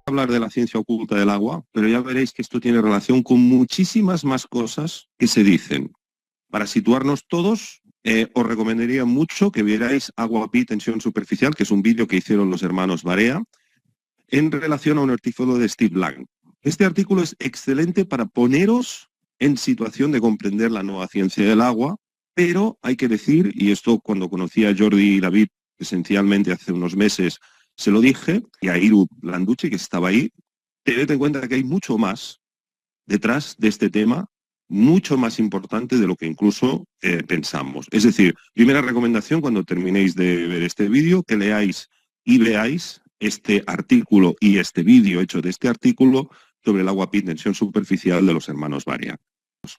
Hablar de la ciencia oculta del agua, pero ya veréis que esto tiene relación con muchísimas más cosas que se dicen. Para situarnos todos, os recomendaría mucho que vierais Agua Pi Tensión Superficial, que es un vídeo que hicieron los hermanos Barea, en relación a un artículo de Steve Lang. Este artículo es excelente para poneros en situación de comprender la nueva ciencia del agua, pero hay que decir, y esto cuando conocí a Jordi y David esencialmente hace unos meses, se lo dije, y a Iru Landucci, que estaba ahí, tened en cuenta que hay mucho más detrás de este tema, mucho más importante de lo que incluso pensamos. Es decir, primera recomendación cuando terminéis de ver este vídeo, que leáis y veáis este artículo y este vídeo hecho de este artículo sobre el agua Pi tensión superficial de los hermanos Barea.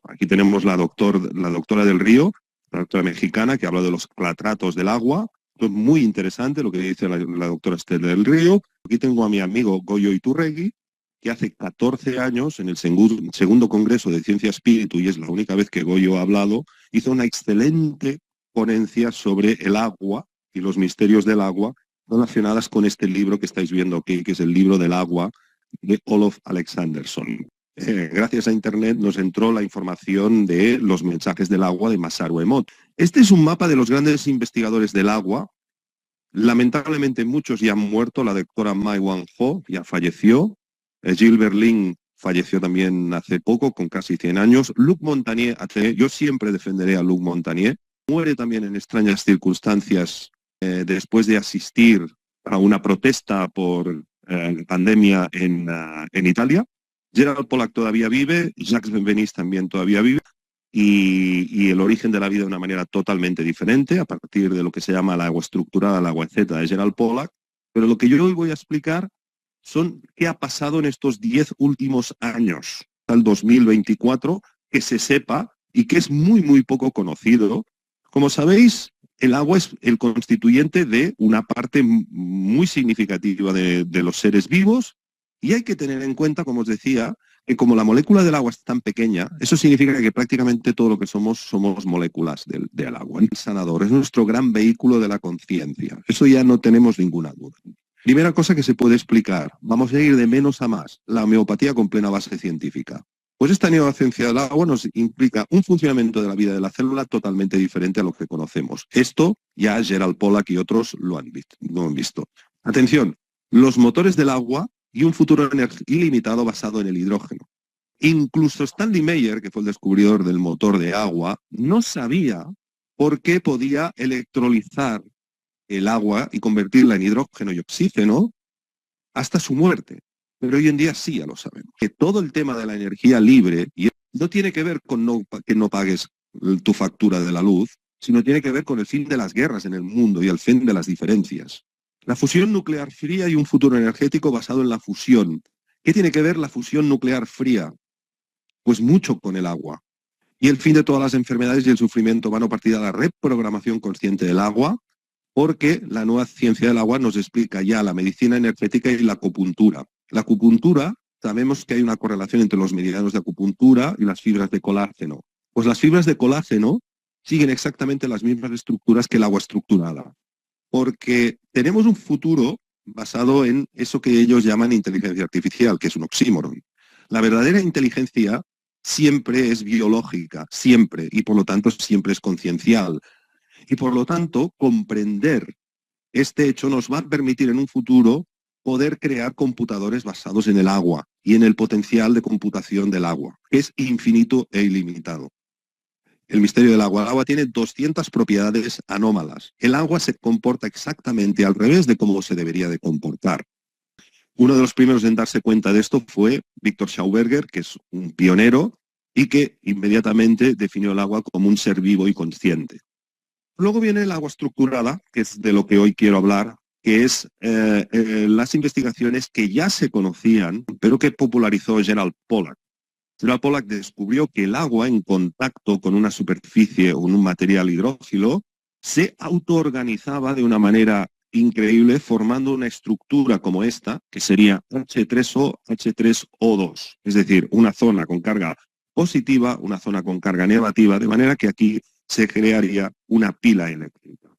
Aquí tenemos la doctora del Río, la doctora mexicana, que habla de los clatratos del agua. Esto es muy interesante lo que dice la doctora Esther del Río. Aquí tengo a mi amigo Goyo Iturregui, que hace 14 años, en el segundo Congreso de Ciencia Espíritu, y es la única vez que Goyo ha hablado, hizo una excelente ponencia sobre el agua y los misterios del agua relacionadas con este libro que estáis viendo aquí, que es el libro del agua de Olof Alexandersson. Gracias a Internet nos entró la información de los mensajes del agua de Masaru Emoto. Este es un mapa de los grandes investigadores del agua. Lamentablemente muchos ya han muerto. La doctora Mai Wan-ho ya falleció. Gilles Berlin falleció también hace poco, con casi 100 años. Luc Montagnier, yo siempre defenderé a Luc Montagnier. Muere también en extrañas circunstancias después de asistir a una protesta por pandemia en Italia. Gerald Pollack todavía vive, Jacques Benveniste también todavía vive, y el origen de la vida de una manera totalmente diferente, a partir de lo que se llama la agua estructurada, la agua Z de Gerald Pollack. Pero lo que yo hoy voy a explicar son qué ha pasado en estos 10 últimos años, al 2024, que se sepa y que es muy, muy poco conocido. Como sabéis, el agua es el constituyente de una parte muy significativa de los seres vivos, y hay que tener en cuenta, como os decía, que como la molécula del agua es tan pequeña, eso significa que prácticamente todo lo que somos moléculas del agua. El sanador es nuestro gran vehículo de la conciencia. Eso ya no tenemos ninguna duda. Primera cosa que se puede explicar, vamos a ir de menos a más, la homeopatía con plena base científica. Pues esta nueva ciencia del agua nos implica un funcionamiento de la vida de la célula totalmente diferente a lo que conocemos. Esto ya Gerald Pollack y otros lo han visto. Atención, los motores del agua y un futuro ilimitado basado en el hidrógeno. Incluso Stanley Meyer, que fue el descubridor del motor de agua, no sabía por qué podía electrolizar el agua y convertirla en hidrógeno y oxígeno hasta su muerte. Pero hoy en día sí ya lo sabemos. Que todo el tema de la energía libre no tiene que ver con que no pagues tu factura de la luz, sino tiene que ver con el fin de las guerras en el mundo y el fin de las diferencias. La fusión nuclear fría y un futuro energético basado en la fusión. ¿Qué tiene que ver la fusión nuclear fría? Pues mucho con el agua. Y el fin de todas las enfermedades y el sufrimiento van a partir de la reprogramación consciente del agua, porque la nueva ciencia del agua nos explica ya la medicina energética y la acupuntura. La acupuntura, sabemos que hay una correlación entre los meridianos de acupuntura y las fibras de colágeno. Pues las fibras de colágeno siguen exactamente las mismas estructuras que el agua estructurada, porque tenemos un futuro basado en eso que ellos llaman inteligencia artificial, que es un oxímoron. La verdadera inteligencia siempre es biológica, siempre, y por lo tanto siempre es conciencial. Y por lo tanto, comprender este hecho nos va a permitir en un futuro poder crear computadores basados en el agua y en el potencial de computación del agua, que es infinito e ilimitado. El misterio del agua. El agua tiene 200 propiedades anómalas. El agua se comporta exactamente al revés de cómo se debería de comportar. Uno de los primeros en darse cuenta de esto fue Victor Schauberger, que es un pionero y que inmediatamente definió el agua como un ser vivo y consciente. Luego viene el agua estructurada, que es de lo que hoy quiero hablar, que es las investigaciones que ya se conocían, pero que popularizó Gerald Pollack. Gerald Pollack descubrió que el agua en contacto con una superficie o un material hidrófilo se autoorganizaba de una manera increíble, formando una estructura como esta, que sería H3O, H3O2, es decir, una zona con carga positiva, una zona con carga negativa, de manera que aquí se crearía una pila eléctrica.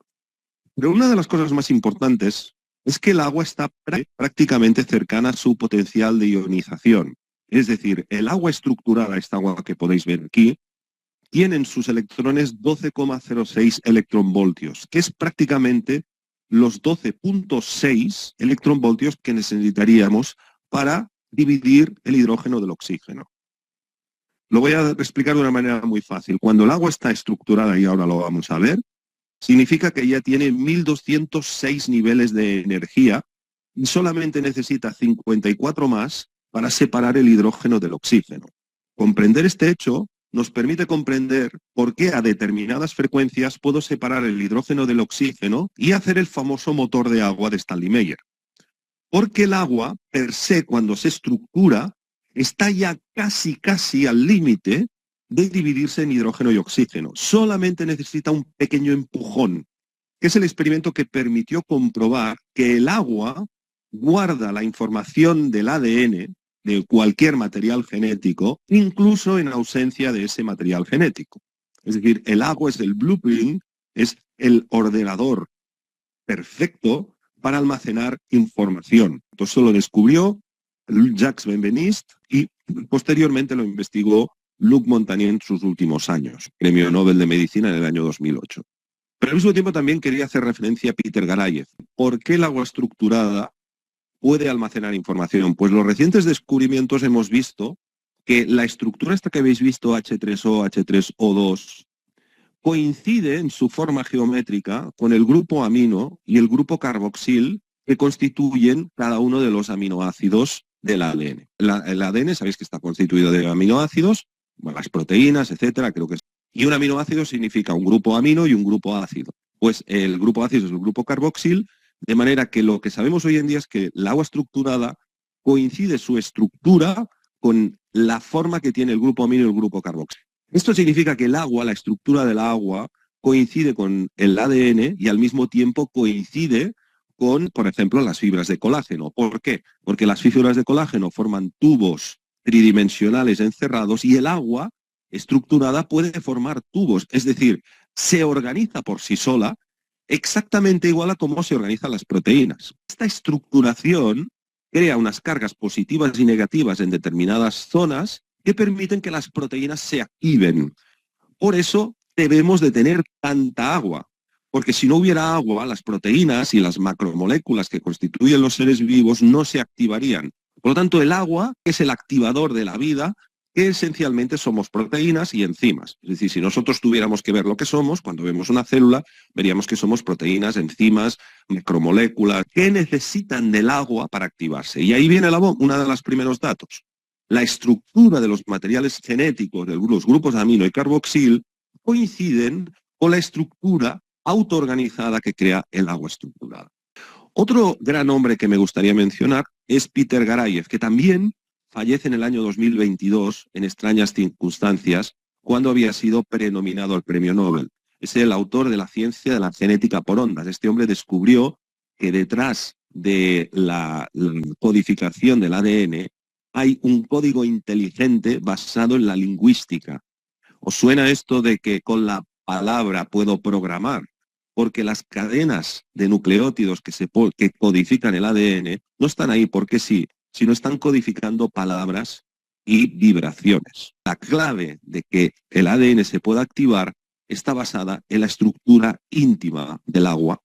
Pero una de las cosas más importantes es que el agua está prácticamente cercana a su potencial de ionización. Es decir, el agua estructurada, esta agua que podéis ver aquí, tienen sus electrones 12,06 electronvoltios, que es prácticamente los 12,6 electronvoltios que necesitaríamos para dividir el hidrógeno del oxígeno. Lo voy a explicar de una manera muy fácil. Cuando el agua está estructurada, y ahora lo vamos a ver, significa que ya tiene 1206 niveles de energía y solamente necesita 54 más para separar el hidrógeno del oxígeno. Comprender este hecho nos permite comprender por qué a determinadas frecuencias puedo separar el hidrógeno del oxígeno y hacer el famoso motor de agua de Stanley Meyer. Porque el agua, per se, cuando se estructura, está ya casi al límite de dividirse en hidrógeno y oxígeno. Solamente necesita un pequeño empujón, que es el experimento que permitió comprobar que el agua guarda la información del ADN de cualquier material genético, incluso en ausencia de ese material genético. Es decir, el agua es el blueprint, es el ordenador perfecto para almacenar información. Entonces lo descubrió Jacques Benveniste y posteriormente lo investigó Luc Montagnier en sus últimos años, premio Nobel de Medicina en el año 2008. Pero al mismo tiempo también quería hacer referencia a Peter Garayev. ¿Por qué el agua estructurada puede almacenar información? Pues los recientes descubrimientos hemos visto que la estructura esta que habéis visto, H3O, H3O2, coincide en su forma geométrica con el grupo amino y el grupo carboxil que constituyen cada uno de los aminoácidos del ADN. El ADN sabéis que está constituido de aminoácidos, bueno, las proteínas, etcétera, creo que es. Y un aminoácido significa un grupo amino y un grupo ácido. Pues el grupo ácido es el grupo carboxil, de manera que lo que sabemos hoy en día es que el agua estructurada coincide su estructura con la forma que tiene el grupo amino y el grupo carboxil. Esto significa que el agua, la estructura del agua, coincide con el ADN y al mismo tiempo coincide con, por ejemplo, las fibras de colágeno. ¿Por qué? Porque las fibras de colágeno forman tubos tridimensionales encerrados y el agua estructurada puede formar tubos, es decir, se organiza por sí sola exactamente igual a cómo se organizan las proteínas. Esta estructuración crea unas cargas positivas y negativas en determinadas zonas que permiten que las proteínas se activen. Por eso debemos de tener tanta agua, porque si no hubiera agua, las proteínas y las macromoléculas que constituyen los seres vivos no se activarían. Por lo tanto, el agua es el activador de la vida, que esencialmente somos proteínas y enzimas. Es decir, si nosotros tuviéramos que ver lo que somos, cuando vemos una célula, veríamos que somos proteínas, enzimas, macromoléculas, que necesitan del agua para activarse. Y ahí viene uno de los primeros datos. La estructura de los materiales genéticos de los grupos amino y carboxil coinciden con la estructura autoorganizada que crea el agua estructurada. Otro gran hombre que me gustaría mencionar es Peter Garayev, que también fallece en el año 2022 en extrañas circunstancias cuando había sido prenominado al premio Nobel. Es el autor de la ciencia de la genética por ondas. Este hombre descubrió que detrás de la codificación del ADN hay un código inteligente basado en la lingüística. ¿Os suena esto de que con la palabra puedo programar? Porque las cadenas de nucleótidos que codifican el ADN no están ahí porque sí, sino están codificando palabras y vibraciones. La clave de que el ADN se pueda activar está basada en la estructura íntima del agua.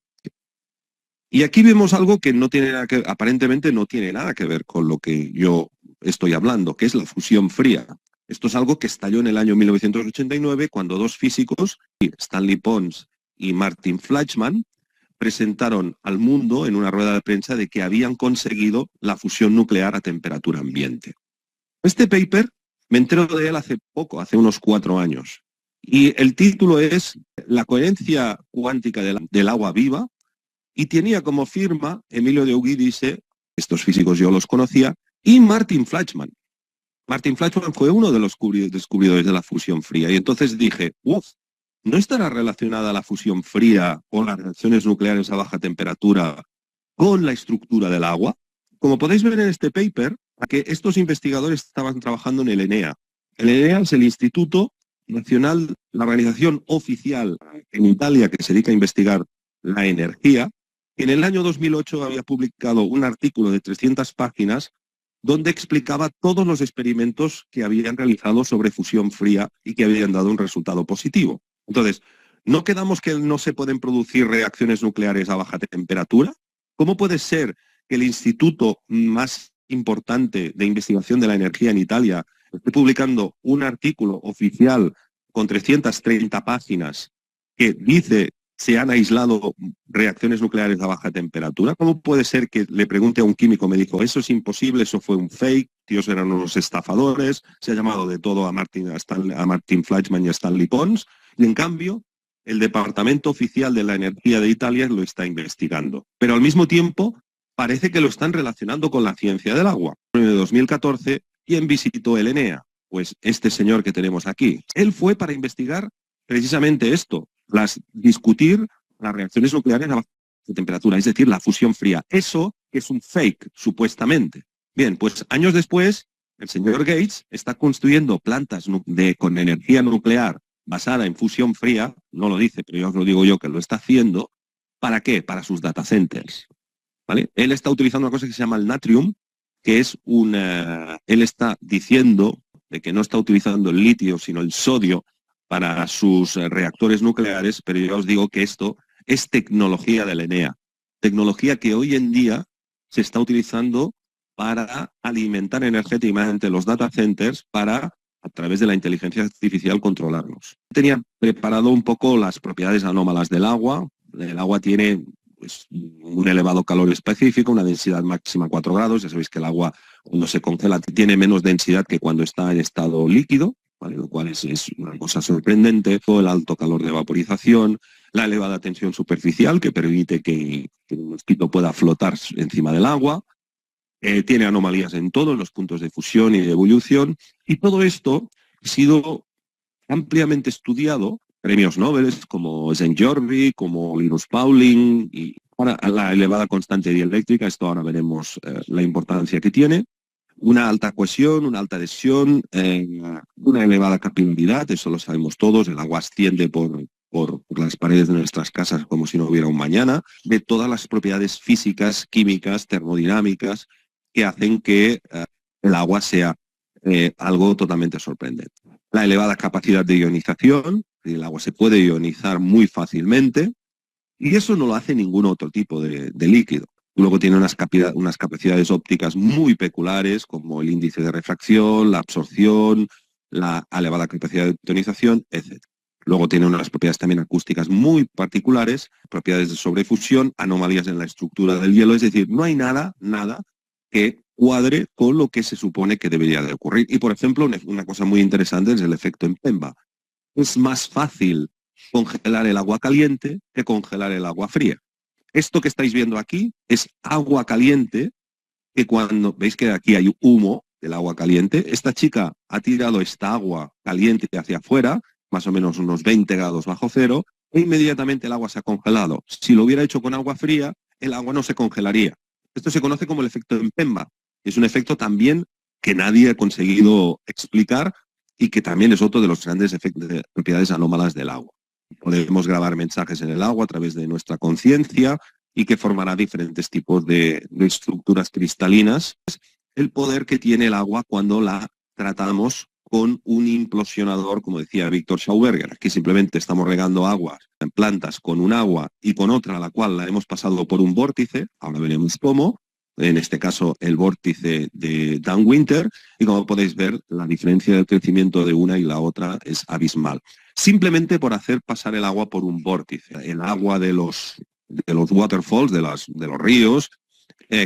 Y aquí vemos algo que no tiene nada que, aparentemente no tiene nada que ver con lo que yo estoy hablando, que es la fusión fría. Esto es algo que estalló en el año 1989 cuando dos físicos, Stanley Pons y Martin Fleischmann, presentaron al mundo en una rueda de prensa de que habían conseguido la fusión nuclear a temperatura ambiente. Este paper me entero de él hace poco, hace unos 4 años. Y el título es La coherencia cuántica del agua viva, y tenía como firma Emilio de Eugidis, estos físicos yo los conocía, y Martin Fleischmann. Martin Fleischmann fue uno de los descubridores de la fusión fría. Y entonces dije, ¿no estará relacionada la fusión fría o las reacciones nucleares a baja temperatura con la estructura del agua? Como podéis ver en este paper, que estos investigadores estaban trabajando en el ENEA. El ENEA es el Instituto Nacional, la organización oficial en Italia que se dedica a investigar la energía, en el año 2008 había publicado un artículo de 300 páginas donde explicaba todos los experimentos que habían realizado sobre fusión fría y que habían dado un resultado positivo. Entonces, ¿no quedamos que no se pueden producir reacciones nucleares a baja temperatura? ¿Cómo puede ser que el instituto más importante de investigación de la energía en Italia esté publicando un artículo oficial con 330 páginas que dice se han aislado reacciones nucleares a baja temperatura? ¿Cómo puede ser que le pregunte a un químico, me dijo, eso es imposible, eso fue un fake, tíos eran unos estafadores, se ha llamado de todo a Martin Fleischmann y a Stanley Pons, y en cambio el Departamento Oficial de la Energía de Italia lo está investigando. Pero al mismo tiempo parece que lo están relacionando con la ciencia del agua. En el 2014, ¿quién visitó el ENEA? Pues este señor que tenemos aquí. Él fue para investigar precisamente esto, discutir las reacciones nucleares a baja temperatura, es decir, la fusión fría. Eso es un fake, supuestamente. Bien, pues años después, el señor Gates está construyendo plantas con energía nuclear basada en fusión fría, no lo dice, pero yo os lo digo yo que lo está haciendo. ¿Para qué? Para sus data centers. ¿Vale? Él está utilizando una cosa que se llama el natrium, que es él está diciendo de que no está utilizando el litio, sino el sodio para sus reactores nucleares, pero yo os digo que esto es tecnología del ENEA, tecnología que hoy en día se está utilizando para alimentar energéticamente los data centers para, a través de la inteligencia artificial, controlarlos. Tenía preparado un poco las propiedades anómalas del agua. El agua tiene pues, un elevado calor específico, una densidad máxima 4 grados. Ya sabéis que el agua, cuando se congela, tiene menos densidad que cuando está en estado líquido, ¿vale? Lo cual es una cosa sorprendente. El alto calor de vaporización, la elevada tensión superficial que permite que el mosquito pueda flotar encima del agua. Tiene anomalías en todos los puntos de fusión y de ebullición. Y todo esto ha sido ampliamente estudiado, premios Nobel como Szent-Györgyi, como Linus Pauling, y ahora la elevada constante dieléctrica, esto ahora veremos la importancia que tiene. Una alta cohesión, una alta adhesión, una elevada capilaridad, eso lo sabemos todos, el agua asciende por las paredes de nuestras casas como si no hubiera un mañana, de todas las propiedades físicas, químicas, termodinámicas, que hacen que el agua sea algo totalmente sorprendente. La elevada capacidad de ionización, el agua se puede ionizar muy fácilmente, y eso no lo hace ningún otro tipo de líquido. Luego tiene unas capacidades ópticas muy peculiares, como el índice de refracción, la absorción, la elevada capacidad de ionización, etc. Luego tiene unas propiedades también acústicas muy particulares, propiedades de sobrefusión, anomalías en la estructura del hielo, es decir, no hay nada que cuadre con lo que se supone que debería de ocurrir. Y, por ejemplo, una cosa muy interesante es el efecto en Pemba. Es más fácil congelar el agua caliente que congelar el agua fría. Esto que estáis viendo aquí es agua caliente, que cuando veis que aquí hay humo del agua caliente, esta chica ha tirado esta agua caliente hacia afuera, más o menos unos 20 grados bajo cero, e inmediatamente el agua se ha congelado. Si lo hubiera hecho con agua fría, el agua no se congelaría. Esto se conoce como el efecto en Pemba. Es un efecto también que nadie ha conseguido explicar y que también es otro de los grandes efectos de propiedades anómalas del agua. Podemos grabar mensajes en el agua a través de nuestra conciencia y que formará diferentes tipos de estructuras cristalinas. El poder que tiene el agua cuando la tratamos con un implosionador, como decía Víctor Schauberger. Aquí simplemente estamos regando agua en plantas con un agua y con otra a la cual la hemos pasado por un vórtice, ahora veremos cómo, en este caso el vórtice de Downwinter, y como podéis ver, la diferencia de crecimiento de una y la otra es abismal. Simplemente por hacer pasar el agua por un vórtice. El agua de los waterfalls, de los ríos,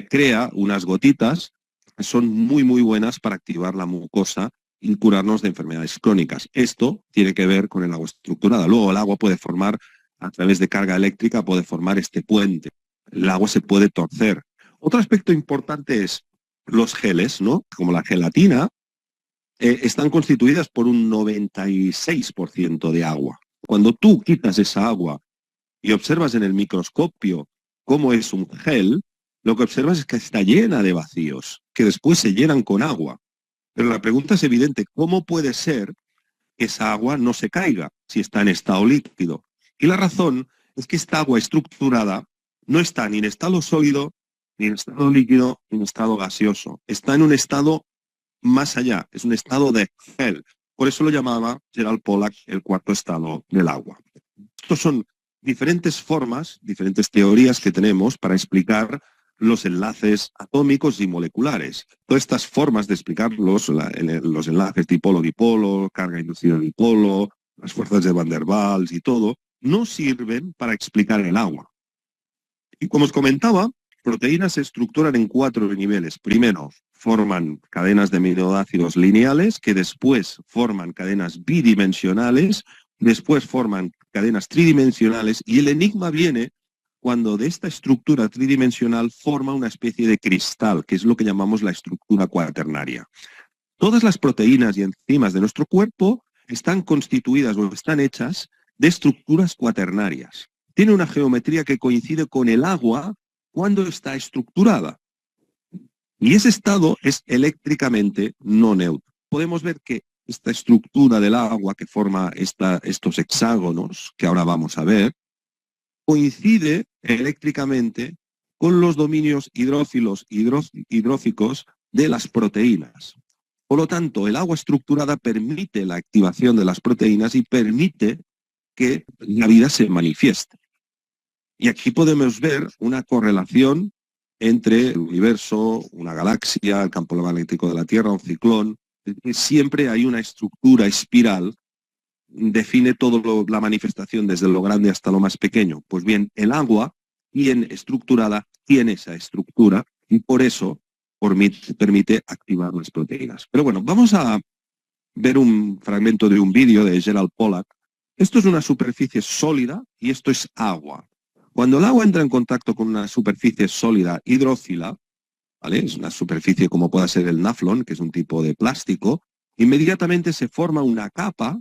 crea unas gotitas que son muy, muy buenas para activar la mucosa y curarnos de enfermedades crónicas. Esto tiene que ver con el agua estructurada. Luego el agua puede formar, a través de carga eléctrica, puede formar este puente. El agua se puede torcer. Otro aspecto importante es los geles, ¿no? Como la gelatina, están constituidas por un 96% de agua. Cuando tú quitas esa agua y observas en el microscopio cómo es un gel, lo que observas es que está llena de vacíos, que después se llenan con agua. Pero la pregunta es evidente, ¿cómo puede ser que esa agua no se caiga si está en estado líquido? Y la razón es que esta agua estructurada no está ni en estado sólido, ni en estado líquido, ni en estado gaseoso. Está en un estado más allá, es un estado de gel. Por eso lo llamaba Gerald Pollack el cuarto estado del agua. Estos son diferentes formas, diferentes teorías que tenemos para explicar los enlaces atómicos y moleculares. Todas estas formas de explicarlos, los enlaces dipolo-dipolo, carga inducida dipolo, las fuerzas de Van der Waals y todo, no sirven para explicar el agua. Y como os comentaba, proteínas se estructuran en 4 niveles. Primero, forman cadenas de aminoácidos lineales, que después forman cadenas bidimensionales, después forman cadenas tridimensionales, y el enigma viene cuando de esta estructura tridimensional forma una especie de cristal, que es lo que llamamos la estructura cuaternaria. Todas las proteínas y enzimas de nuestro cuerpo están constituidas o están hechas de estructuras cuaternarias. Tiene una geometría que coincide con el agua cuando está estructurada. Y ese estado es eléctricamente no neutro. Podemos ver que esta estructura del agua que forma estos hexágonos, que ahora vamos a ver, coincide eléctricamente con los dominios hidrófilos hidróficos de las proteínas. Por lo tanto, el agua estructurada permite la activación de las proteínas y permite que la vida se manifieste. Y aquí podemos ver una correlación entre el universo, una galaxia, el campo magnético de la Tierra, un ciclón. Siempre hay una estructura espiral, define toda la manifestación desde lo grande hasta lo más pequeño. Pues bien, el agua, bien estructurada, tiene esa estructura y por eso permite activar las proteínas. Pero bueno, vamos a ver un fragmento de un vídeo de Gerald Pollack. Esto es una superficie sólida y esto es agua. Cuando el agua entra en contacto con una superficie sólida hidrófila, ¿vale? Es una superficie como pueda ser el naflon, que es un tipo de plástico, inmediatamente se forma una capa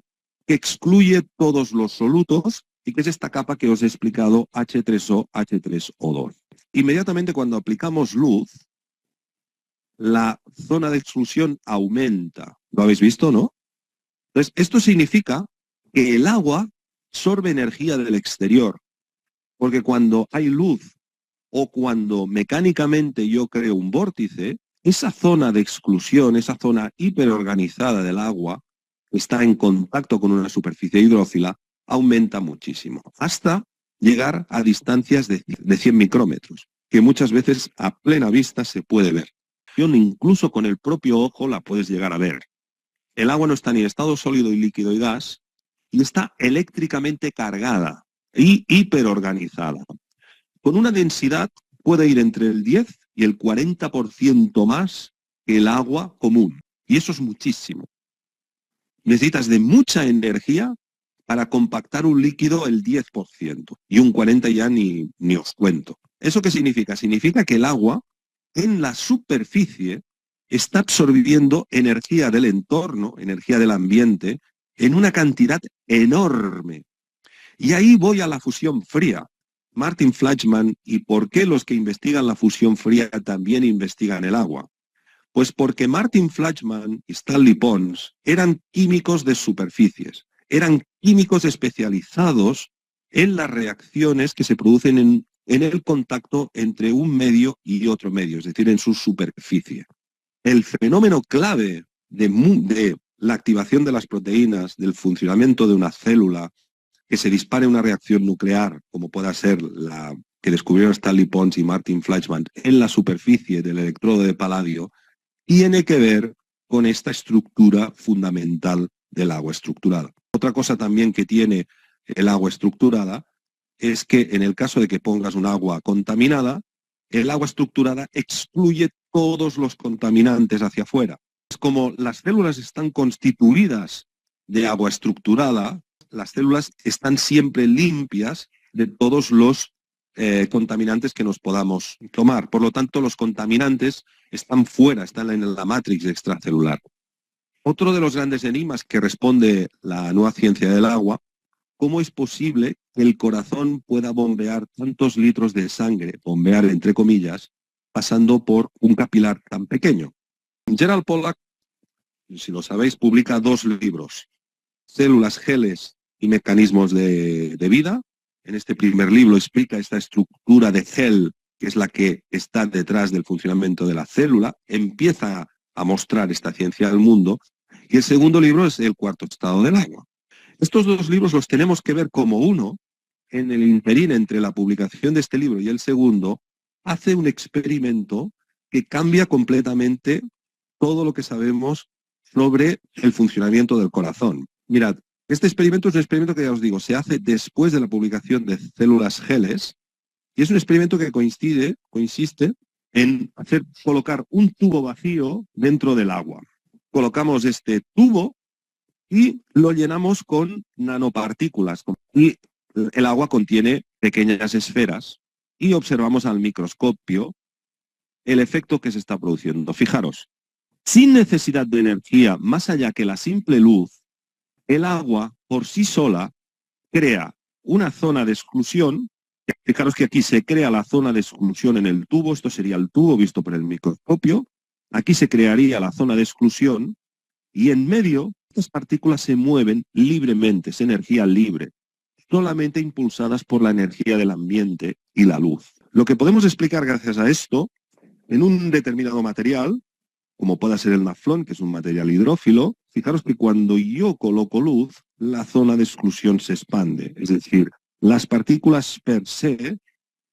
que excluye todos los solutos y que es esta capa que os he explicado, H3O, H3O2. Inmediatamente cuando aplicamos luz, la zona de exclusión aumenta. ¿Lo habéis visto, no? Entonces, esto significa que el agua absorbe energía del exterior, porque cuando hay luz o cuando mecánicamente yo creo un vórtice, esa zona de exclusión, esa zona hiperorganizada del agua, que está en contacto con una superficie hidrófila, aumenta muchísimo, hasta llegar a distancias de 100 micrómetros, que muchas veces a plena vista se puede ver. Incluso con el propio ojo la puedes llegar a ver. El agua no está ni en estado sólido y líquido y gas, y está eléctricamente cargada y hiperorganizada. Con una densidad puede ir entre el 10 y el 40% más que el agua común. Y eso es muchísimo. Necesitas de mucha energía para compactar un líquido el 10%. Y un 40% ya ni os cuento. ¿Eso qué significa? Significa que el agua en la superficie está absorbiendo energía del entorno, energía del ambiente, en una cantidad enorme. Y ahí voy a la fusión fría. Martin Fleischmann, ¿y por qué los que investigan la fusión fría también investigan el agua? Pues porque Martin Fleischmann y Stanley Pons eran químicos de superficies, eran químicos especializados en las reacciones que se producen en el contacto entre un medio y otro medio, es decir, en su superficie. El fenómeno clave de la activación de las proteínas, del funcionamiento de una célula, que se dispare una reacción nuclear, como pueda ser la que descubrieron Stanley Pons y Martin Fleischmann en la superficie del electrodo de paladio, tiene que ver con esta estructura fundamental del agua estructurada. Otra cosa también que tiene el agua estructurada es que en el caso de que pongas un agua contaminada, el agua estructurada excluye todos los contaminantes hacia afuera. Es como las células están constituidas de agua estructurada, las células están siempre limpias de todos los contaminantes que nos podamos tomar. Por lo tanto, los contaminantes están fuera, están en la matrix extracelular. Otro de los grandes enigmas que responde la nueva ciencia del agua: ¿cómo es posible que el corazón pueda bombear tantos litros de sangre, bombear entre comillas, pasando por un capilar tan pequeño? Gerald Pollack, si lo sabéis, publica 2 libros: Células, geles y mecanismos de vida, en este primer libro explica esta estructura de gel, que es la que está detrás del funcionamiento de la célula, empieza a mostrar esta ciencia al mundo, y el segundo libro es El cuarto estado del agua. Estos dos libros los tenemos que ver como uno. En el interín entre la publicación de este libro y el segundo, hace un experimento que cambia completamente todo lo que sabemos sobre el funcionamiento del corazón. Mirad, este experimento es un experimento que ya os digo, se hace después de la publicación de células geles, y es un experimento que consiste en colocar un tubo vacío dentro del agua. Colocamos este tubo y lo llenamos con nanopartículas. Y el agua contiene pequeñas esferas y observamos al microscopio el efecto que se está produciendo. Fijaros, sin necesidad de energía más allá que la simple luz, el agua por sí sola crea una zona de exclusión. Fijaros que aquí se crea la zona de exclusión en el tubo, esto sería el tubo visto por el microscopio, aquí se crearía la zona de exclusión y en medio estas partículas se mueven libremente, es energía libre, solamente impulsadas por la energía del ambiente y la luz. Lo que podemos explicar gracias a esto, en un determinado material, como pueda ser el naflón, que es un material hidrófilo, fijaros que cuando yo coloco luz, la zona de exclusión se expande. Es decir, las partículas per se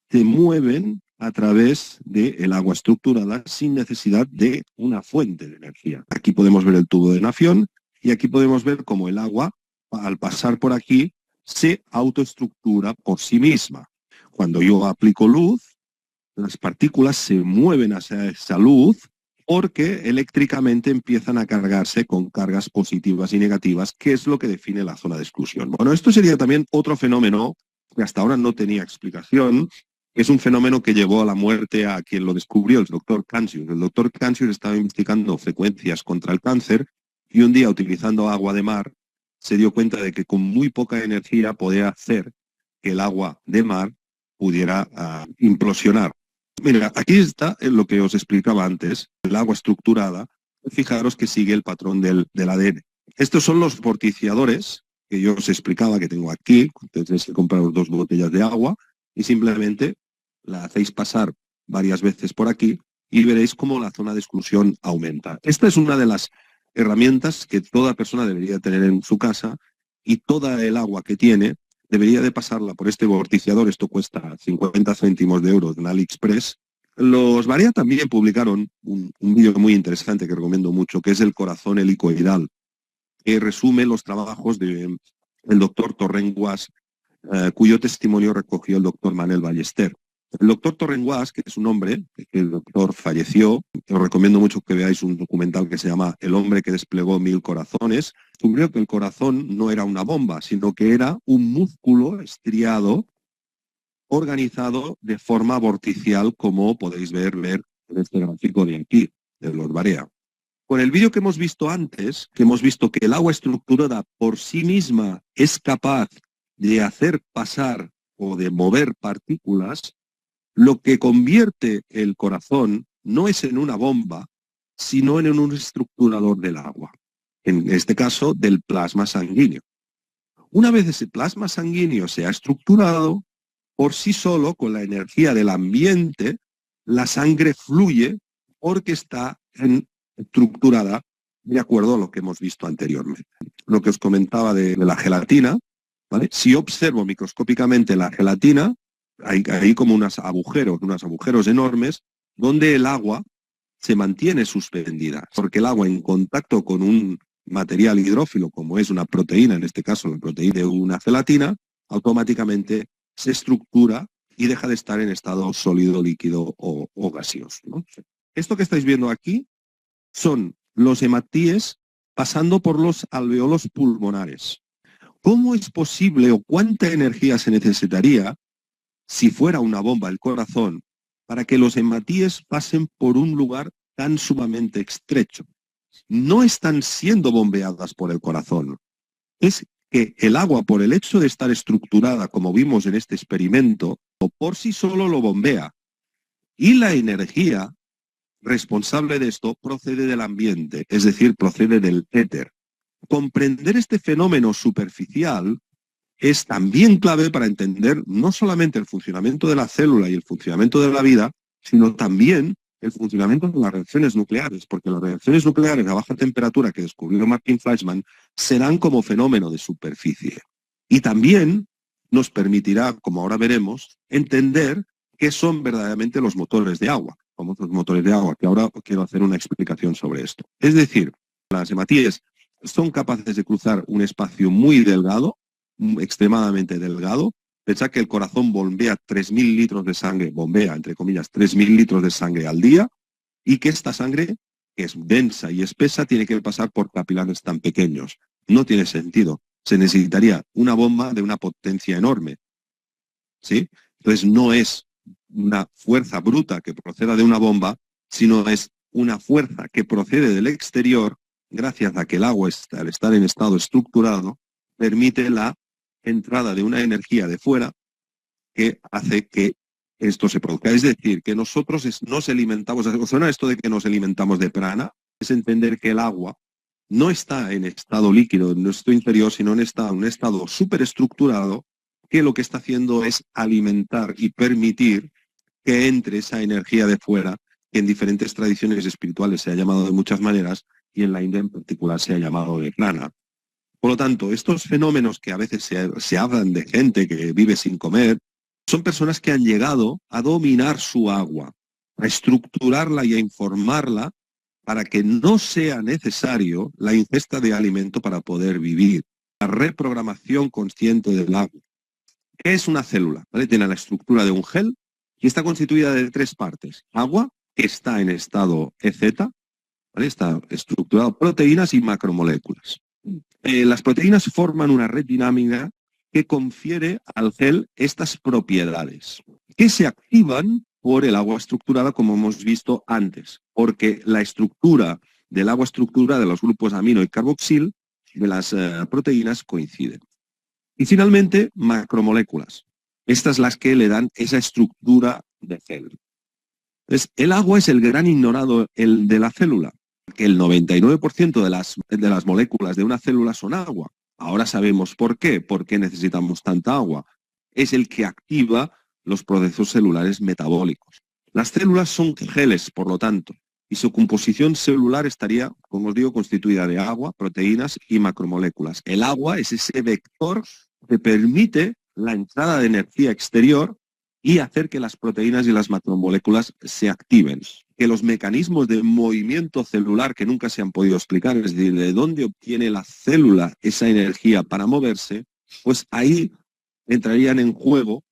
se mueven a través del agua estructurada sin necesidad de una fuente de energía. Aquí podemos ver el tubo de Nafión y aquí podemos ver cómo el agua, al pasar por aquí, se autoestructura por sí misma. Cuando yo aplico luz, las partículas se mueven hacia esa luz porque eléctricamente empiezan a cargarse con cargas positivas y negativas, que es lo que define la zona de exclusión. Bueno, esto sería también otro fenómeno que hasta ahora no tenía explicación. Es un fenómeno que llevó a la muerte a quien lo descubrió, el doctor Cansius. El doctor Cansius estaba investigando frecuencias contra el cáncer y un día, utilizando agua de mar, se dio cuenta de que con muy poca energía podía hacer que el agua de mar pudiera implosionar. Mira, aquí está lo que os explicaba antes, el agua estructurada. Fijaros que sigue el patrón del ADN. Estos son los vorticiadores que yo os explicaba que tengo aquí. Tenéis que compraros 2 botellas de agua y simplemente la hacéis pasar varias veces por aquí y veréis cómo la zona de exclusión aumenta. Esta es una de las herramientas que toda persona debería tener en su casa y toda el agua que tiene debería de pasarla por este vorticiador. Esto cuesta 50 céntimos de euros en AliExpress. Los Barea también publicaron un vídeo muy interesante que recomiendo mucho, que es el corazón helicoidal, que resume los trabajos del doctor Torrenguas, cuyo testimonio recogió el doctor Manel Ballester. El doctor Torrenguas, que es un hombre, que el doctor falleció, os recomiendo mucho que veáis un documental que se llama El hombre que desplegó 1000 corazones, descubrió que el corazón no era una bomba, sino que era un músculo estriado organizado de forma vorticial, como podéis ver en este gráfico de aquí, de los Barea. Con el vídeo que hemos visto antes, que hemos visto que el agua estructurada por sí misma es capaz de hacer pasar o de mover partículas, lo que convierte el corazón no es en una bomba, sino en un estructurador del agua, en este caso del plasma sanguíneo. Una vez ese plasma sanguíneo se ha estructurado, por sí solo, con la energía del ambiente, la sangre fluye porque está estructurada de acuerdo a lo que hemos visto anteriormente. Lo que os comentaba de la gelatina, ¿vale? Si observo microscópicamente la gelatina, hay como unos agujeros enormes donde el agua se mantiene suspendida, porque el agua en contacto con un material hidrófilo, como es una proteína, en este caso la proteína de una gelatina, automáticamente se estructura y deja de estar en estado sólido, líquido o gaseoso, ¿no? Esto que estáis viendo aquí son los hematíes pasando por los alveolos pulmonares. ¿Cómo es posible o cuánta energía se necesitaría si fuera una bomba el corazón para que los hematíes pasen por un lugar tan sumamente estrecho? No están siendo bombeadas por el corazón. Es que el agua, por el hecho de estar estructurada, como vimos en este experimento, por sí solo lo bombea. Y la energía responsable de esto procede del ambiente, es decir, procede del éter. Comprender este fenómeno superficial es también clave para entender no solamente el funcionamiento de la célula y el funcionamiento de la vida, sino también el funcionamiento de las reacciones nucleares, porque las reacciones nucleares a baja temperatura que descubrió Martin Fleischmann se dan como fenómeno de superficie. Y también nos permitirá, como ahora veremos, entender qué son verdaderamente los motores de agua, famosos motores de agua, que ahora quiero hacer una explicación sobre esto. Es decir, las hematíes son capaces de cruzar un espacio muy delgado, extremadamente delgado. Pensad que el corazón bombea 3.000 litros de sangre, bombea, entre comillas, 3.000 litros de sangre al día, y que esta sangre, que es densa y espesa, tiene que pasar por capilares tan pequeños. No tiene sentido. Se necesitaría una bomba de una potencia enorme, ¿sí? Entonces no es una fuerza bruta que proceda de una bomba, sino es una fuerza que procede del exterior, gracias a que el agua, al estar en estado estructurado, permite la entrada de una energía de fuera que hace que esto se produzca. Es decir, que nosotros nos alimentamos, suena esto de que nos alimentamos de prana, es entender que el agua no está en estado líquido, en nuestro interior, sino en un estado superestructurado, que lo que está haciendo es alimentar y permitir que entre esa energía de fuera, que en diferentes tradiciones espirituales se ha llamado de muchas maneras, y en la India en particular se ha llamado de prana. Por lo tanto, estos fenómenos que a veces se hablan de gente que vive sin comer, son personas que han llegado a dominar su agua, a estructurarla y a informarla para que no sea necesario la ingesta de alimento para poder vivir. La reprogramación consciente del agua. ¿Qué es una célula? ¿Vale? Tiene la estructura de un gel y está constituida de 3 partes. Agua, que está en estado EZ, ¿vale? Está estructurado proteínas y macromoléculas. Las proteínas forman una red dinámica que confiere al gel estas propiedades, que se activan por el agua estructurada, como hemos visto antes, porque la estructura del agua estructurada de los grupos amino y carboxil de las proteínas coinciden. Y finalmente, macromoléculas. Estas las que le dan esa estructura de gel. Entonces, el agua es el gran ignorado de la célula, que el 99% de las moléculas de una célula son agua. Ahora sabemos por qué necesitamos tanta agua. Es el que activa los procesos celulares metabólicos. Las células son geles, por lo tanto, y su composición celular estaría, como os digo, constituida de agua, proteínas y macromoléculas. El agua es ese vector que permite la entrada de energía exterior y hacer que las proteínas y las macromoléculas se activen. Que los mecanismos de movimiento celular que nunca se han podido explicar, es decir, de dónde obtiene la célula esa energía para moverse, pues ahí entrarían en juego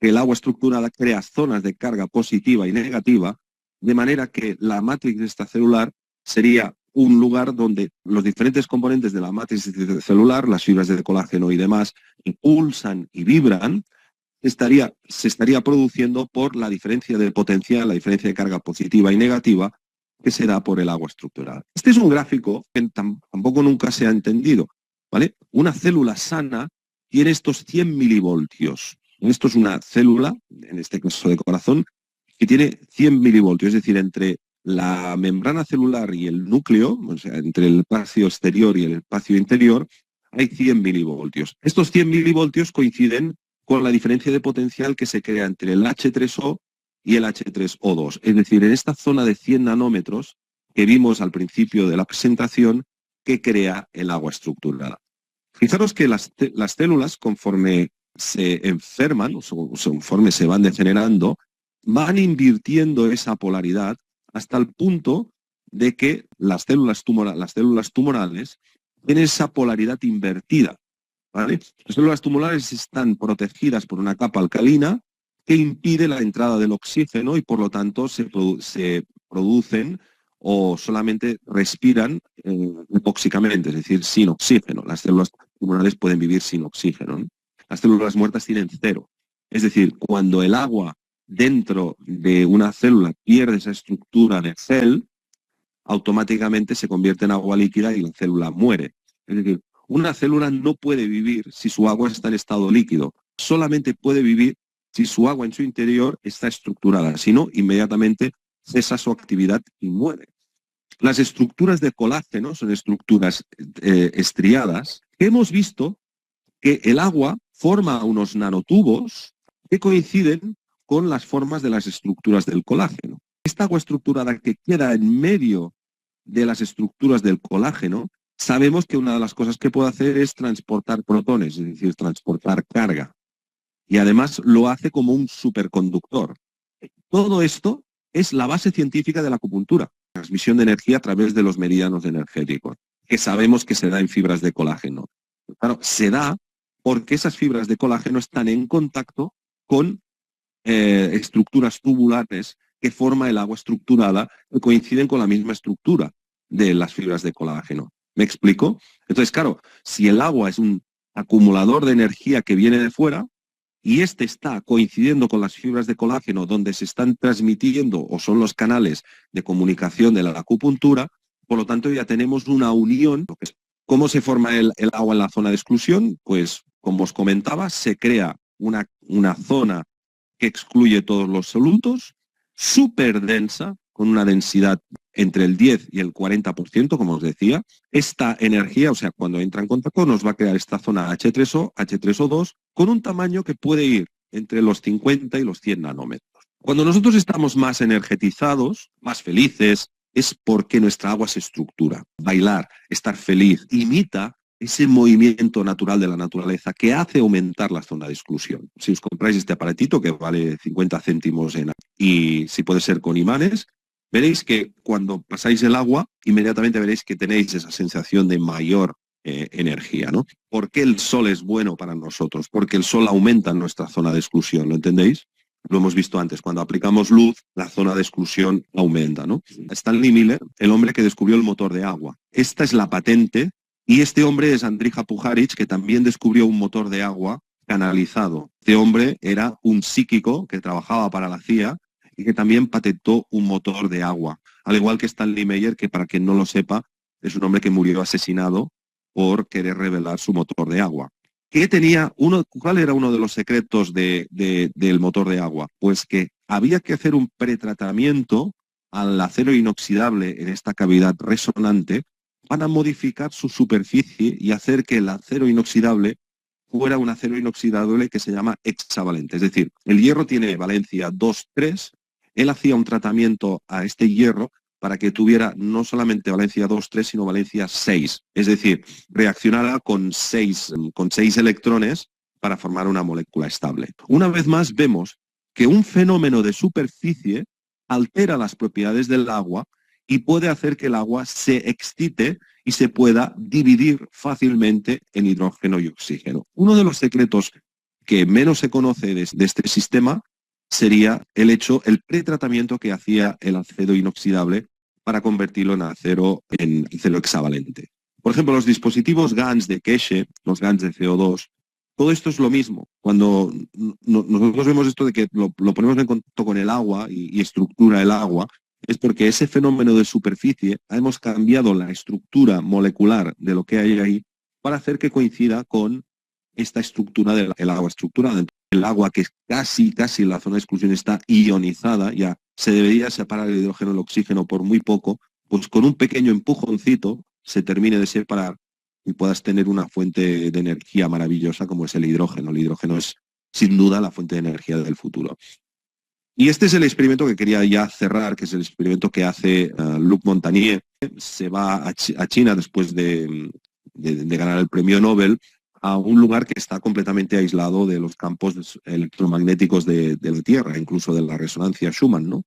que el agua estructurada crea zonas de carga positiva y negativa, de manera que la matriz extracelular sería un lugar donde los diferentes componentes de la matriz celular, las fibras de colágeno y demás, impulsan y vibran, se estaría produciendo por la diferencia de potencial, la diferencia de carga positiva y negativa que se da por el agua estructurada. Este es un gráfico que tampoco nunca se ha entendido, ¿vale? Una célula sana tiene estos 100 milivoltios. Esto es una célula, en este caso de corazón, que tiene 100 milivoltios, es decir, entre la membrana celular y el núcleo, o sea, entre el espacio exterior y el espacio interior, hay 100 milivoltios. Estos 100 milivoltios coinciden con la diferencia de potencial que se crea entre el H3O y el H3O2. Es decir, en esta zona de 100 nanómetros que vimos al principio de la presentación, que crea el agua estructurada. Fijaros que las células, conforme se enferman, o conforme se van degenerando, van invirtiendo esa polaridad hasta el punto de que las células tumorales tienen esa polaridad invertida, ¿vale? Las células tumorales están protegidas por una capa alcalina que impide la entrada del oxígeno y por lo tanto se producen o solamente respiran hipóxicamente, es decir, sin oxígeno. Las células tumorales pueden vivir sin oxígeno, ¿no? Las células muertas tienen 0. Es decir, cuando el agua dentro de una célula pierde esa estructura de gel, automáticamente se convierte en agua líquida y la célula muere. Es decir, una célula no puede vivir si su agua está en estado líquido. Solamente puede vivir si su agua en su interior está estructurada. Si no, inmediatamente cesa su actividad y muere. Las estructuras de colágeno son estructuras estriadas que hemos visto que el agua forma unos nanotubos que coinciden con las formas de las estructuras del colágeno. Esta agua estructurada que queda en medio de las estructuras del colágeno, sabemos que una de las cosas que puede hacer es transportar protones, es decir, transportar carga. Y además lo hace como un superconductor. Todo esto es la base científica de la acupuntura, transmisión de energía a través de los meridianos energéticos, que sabemos que se da en fibras de colágeno. Claro, se da porque esas fibras de colágeno están en contacto con estructuras tubulares que forma el agua estructurada, que coinciden con la misma estructura de las fibras de colágeno. ¿Me explico? Entonces, claro, si el agua es un acumulador de energía que viene de fuera, y este está coincidiendo con las fibras de colágeno donde se están transmitiendo o son los canales de comunicación de la acupuntura, por lo tanto ya tenemos una unión. ¿Cómo se forma el agua en la zona de exclusión? Pues, como os comentaba, se crea una zona que excluye todos los solutos, súper densa, con una densidad entre el 10 y el 40%, como os decía. Esta energía, o sea, cuando entra en contacto, nos va a crear esta zona H3O, H3O2, con un tamaño que puede ir entre los 50 y los 100 nanómetros. Cuando nosotros estamos más energetizados, más felices, es porque nuestra agua se estructura. Bailar, estar feliz, imita ese movimiento natural de la naturaleza que hace aumentar la zona de exclusión. Si os compráis este aparatito que vale 50 céntimos y si puede ser con imanes, veréis que cuando pasáis el agua, inmediatamente veréis que tenéis esa sensación de mayor energía, ¿no? ¿Por qué el sol es bueno para nosotros? Porque el sol aumenta nuestra zona de exclusión, ¿lo entendéis? Lo hemos visto antes, cuando aplicamos luz, la zona de exclusión aumenta, ¿no? Stanley Miller, el hombre que descubrió el motor de agua. Esta es la patente, y este hombre es Andrija Puharich, que también descubrió un motor de agua canalizado. Este hombre era un psíquico que trabajaba para la CIA y que también patentó un motor de agua. Al igual que Stanley Meyer, que para quien no lo sepa, es un hombre que murió asesinado por querer revelar su motor de agua. ¿Cuál era uno de los secretos del motor de agua? Pues que había que hacer un pretratamiento al acero inoxidable en esta cavidad resonante para modificar su superficie y hacer que el acero inoxidable fuera un acero inoxidable que se llama hexavalente. Es decir, el hierro tiene valencia 2, 3. Él hacía un tratamiento a este hierro para que tuviera no solamente valencia 2, 3, sino valencia 6. Es decir, reaccionara con 6 electrones para formar una molécula estable. Una vez más vemos que un fenómeno de superficie altera las propiedades del agua y puede hacer que el agua se excite y se pueda dividir fácilmente en hidrógeno y oxígeno. Uno de los secretos que menos se conoce de este sistema sería el pretratamiento que hacía el acero inoxidable para convertirlo en acero hexavalente. Por ejemplo, los dispositivos GANs de Keshe, los GANs de CO2, todo esto es lo mismo. Cuando nosotros vemos esto de que lo ponemos en contacto con el agua y estructura el agua, es porque ese fenómeno de superficie hemos cambiado la estructura molecular de lo que hay ahí para hacer que coincida con esta estructura del agua estructurada. El agua, que casi en la zona de exclusión está ionizada, ya se debería separar el hidrógeno del oxígeno por muy poco, pues con un pequeño empujoncito se termine de separar y puedas tener una fuente de energía maravillosa como es el hidrógeno. El hidrógeno es sin duda la fuente de energía del futuro. Y este es el experimento que quería ya cerrar, que es el experimento que hace Luc Montagnier. Se va a China después de ganar el premio Nobel, a un lugar que está completamente aislado de los campos electromagnéticos de la Tierra, incluso de la resonancia Schumann, ¿no?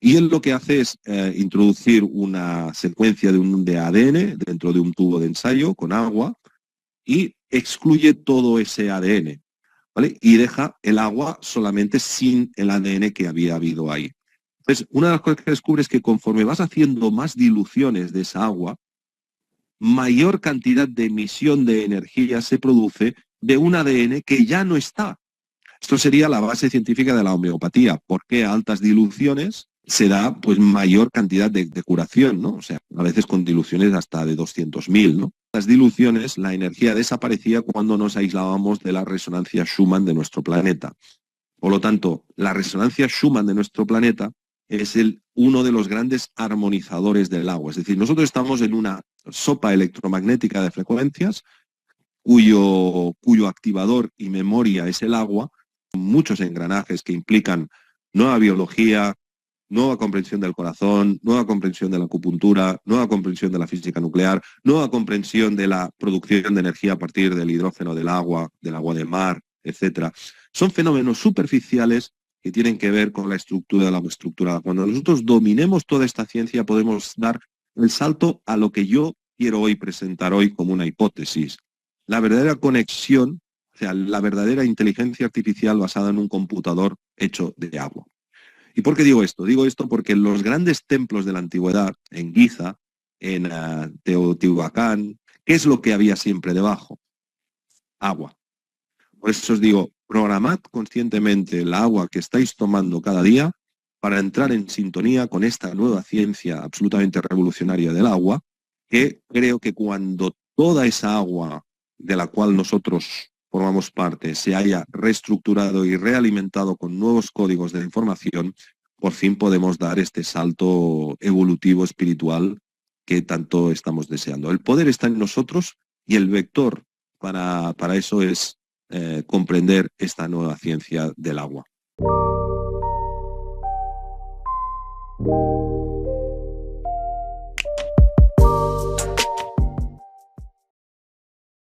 Y él lo que hace es introducir una secuencia de ADN dentro de un tubo de ensayo con agua y excluye todo ese ADN, ¿vale? Y deja el agua solamente sin el ADN que había habido ahí. Entonces, una de las cosas que descubre es que conforme vas haciendo más diluciones de esa agua, mayor cantidad de emisión de energía se produce de un ADN que ya no está. Esto sería la base científica de la homeopatía. ¿Por qué a altas diluciones se da pues mayor cantidad de curación, ¿no? O sea, a veces con diluciones hasta de 200.000, ¿no? Las diluciones, la energía desaparecía cuando nos aislábamos de la resonancia Schumann de nuestro planeta. Por lo tanto, la resonancia Schumann de nuestro planeta es uno de los grandes armonizadores del agua. Es decir, nosotros estamos en una sopa electromagnética de frecuencias cuyo activador y memoria es el agua, muchos engranajes que implican nueva biología, nueva comprensión del corazón, nueva comprensión de la acupuntura, nueva comprensión de la física nuclear, nueva comprensión de la producción de energía a partir del hidrógeno del agua de mar, etcétera. Son fenómenos superficiales que tienen que ver con la estructura de la agua estructurada. Cuando nosotros dominemos toda esta ciencia, podemos dar el salto a lo que yo quiero hoy presentar hoy como una hipótesis. La verdadera conexión, o sea, la verdadera inteligencia artificial basada en un computador hecho de agua. ¿Y por qué digo esto? Digo esto porque en los grandes templos de la antigüedad, en Giza, en Teotihuacán, ¿qué es lo que había siempre debajo? Agua. Por eso os digo, programad conscientemente el agua que estáis tomando cada día para entrar en sintonía con esta nueva ciencia absolutamente revolucionaria del agua, que creo que cuando toda esa agua de la cual nosotros formamos parte se haya reestructurado y realimentado con nuevos códigos de información, por fin podemos dar este salto evolutivo espiritual que tanto estamos deseando. El poder está en nosotros y el vector para eso es comprender esta nueva ciencia del agua.